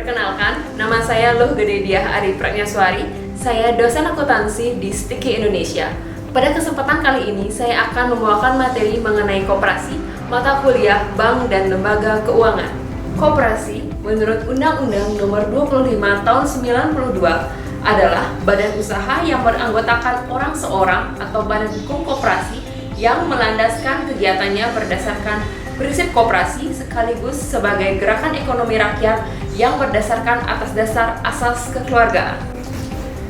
Perkenalkan, nama saya Luh Gedediah Ari Pragnaswari. Saya dosen akuntansi di Sticky Indonesia. Pada kesempatan kali ini, saya akan membawakan materi mengenai koperasi, mata kuliah Bank dan Lembaga Keuangan. Koperasi, menurut Undang-Undang Nomor 25 Tahun 92, adalah badan usaha yang beranggotakan orang seorang atau badan hukum koperasi yang melandaskan kegiatannya berdasarkan prinsip koperasi sekaligus sebagai gerakan ekonomi rakyat yang berdasarkan atas dasar asas kekeluargaan.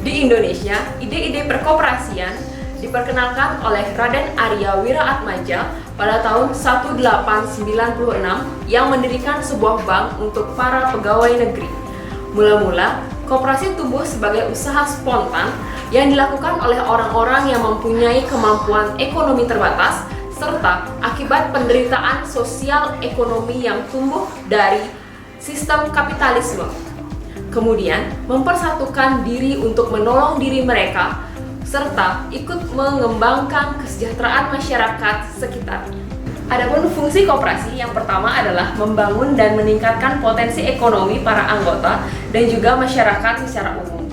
Di Indonesia, ide-ide perkoperasian diperkenalkan oleh Raden Arya Wiraatmaja pada tahun 1896 yang mendirikan sebuah bank untuk para pegawai negeri. Mula-mula, koperasi tumbuh sebagai usaha spontan yang dilakukan oleh orang-orang yang mempunyai kemampuan ekonomi terbatas serta akibat penderitaan sosial ekonomi yang tumbuh dari sistem kapitalisme. Kemudian, mempersatukan diri untuk menolong diri mereka serta ikut mengembangkan kesejahteraan masyarakat sekitarnya. Adapun fungsi koperasi yang pertama adalah membangun dan meningkatkan potensi ekonomi para anggota dan juga masyarakat secara umum,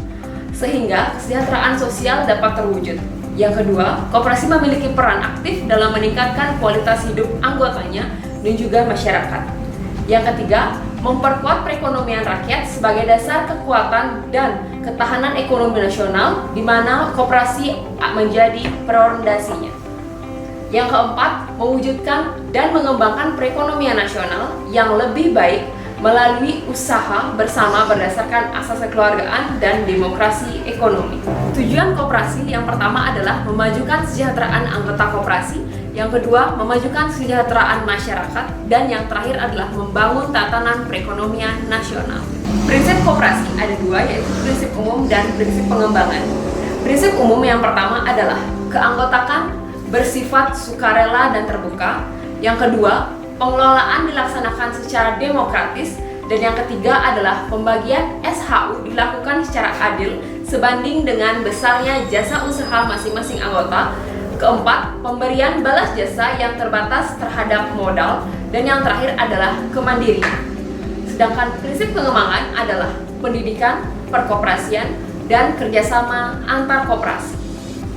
sehingga kesejahteraan sosial dapat terwujud. Yang kedua, koperasi memiliki peran aktif dalam meningkatkan kualitas hidup anggotanya dan juga masyarakat. Yang ketiga, memperkuat perekonomian rakyat sebagai dasar kekuatan dan ketahanan ekonomi nasional, di mana koperasi menjadi pondasinya. Yang keempat, mewujudkan dan mengembangkan perekonomian nasional yang lebih baik melalui usaha bersama berdasarkan asas kekeluargaan dan demokrasi ekonomi. Tujuan koperasi yang pertama adalah memajukan kesejahteraan anggota koperasi, yang kedua memajukan kesejahteraan masyarakat, dan yang terakhir adalah membangun tatanan perekonomian nasional. Prinsip koperasi ada dua, yaitu prinsip umum dan prinsip pengembangan. Prinsip umum yang pertama adalah keanggotaan bersifat sukarela dan terbuka. Yang kedua, pengelolaan dilaksanakan secara demokratis, dan yang ketiga adalah pembagian SHU dilakukan secara adil sebanding dengan besarnya jasa usaha masing-masing anggota. Keempat, pemberian balas jasa yang terbatas terhadap modal, dan yang terakhir adalah kemandirian. Sedangkan prinsip pengembangan adalah pendidikan, perkoperasian, dan kerjasama antar koperasi.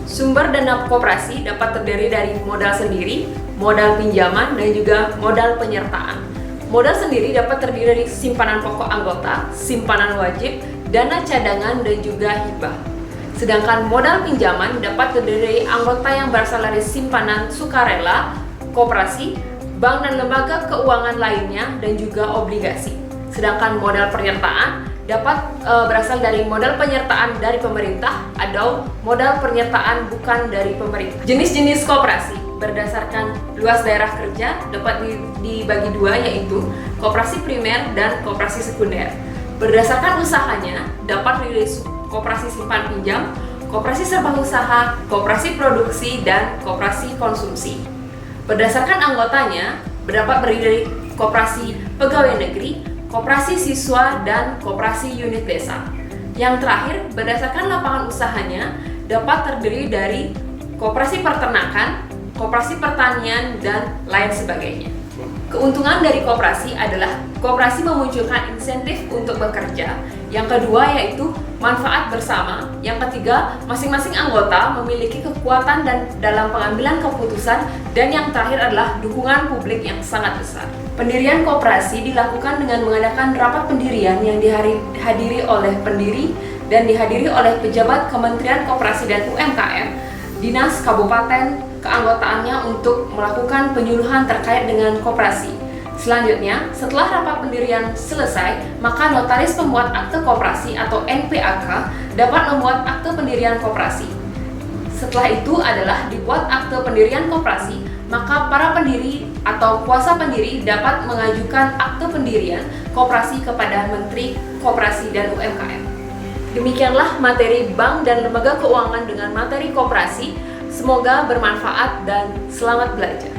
Sumber dana koperasi dapat terdiri dari modal sendiri, modal pinjaman, dan juga modal penyertaan. Modal sendiri dapat terdiri dari simpanan pokok anggota, simpanan wajib, dana cadangan, dan juga hibah. Sedangkan modal pinjaman dapat terdiri dari anggota yang berasal dari simpanan sukarela, koperasi, bank dan lembaga keuangan lainnya, dan juga obligasi. Sedangkan modal penyertaan dapat berasal dari modal penyertaan dari pemerintah atau modal penyertaan bukan dari pemerintah. Jenis-jenis koperasi berdasarkan luas daerah kerja dapat dibagi dua, yaitu koperasi primer dan koperasi sekunder. Berdasarkan usahanya dapat terdiri dari koperasi simpan pinjam, koperasi serba usaha, koperasi produksi, dan koperasi konsumsi. Berdasarkan anggotanya dapat terdiri dari koperasi pegawai negeri, koperasi siswa, dan koperasi unit desa. Yang terakhir, berdasarkan lapangan usahanya dapat terdiri dari koperasi peternakan, koperasi pertanian, dan lain sebagainya. Keuntungan dari koperasi adalah koperasi memunculkan insentif untuk bekerja. Yang kedua yaitu manfaat bersama. Yang ketiga, masing-masing anggota memiliki kekuatan dan dalam pengambilan keputusan. Dan yang terakhir adalah dukungan publik yang sangat besar. Pendirian koperasi dilakukan dengan mengadakan rapat pendirian yang dihadiri oleh pendiri dan dihadiri oleh pejabat Kementerian Koperasi dan UMKM, dinas kabupaten keanggotaannya untuk melakukan penyuluhan terkait dengan koperasi. Selanjutnya, setelah rapat pendirian selesai, maka notaris pembuat akte koperasi atau NPAK dapat membuat akte pendirian koperasi. Setelah itu adalah dibuat akte pendirian koperasi, maka para pendiri atau kuasa pendiri dapat mengajukan akte pendirian koperasi kepada Menteri Koperasi dan UMKM. Demikianlah materi bank dan lembaga keuangan dengan materi koperasi. Semoga bermanfaat dan selamat belajar.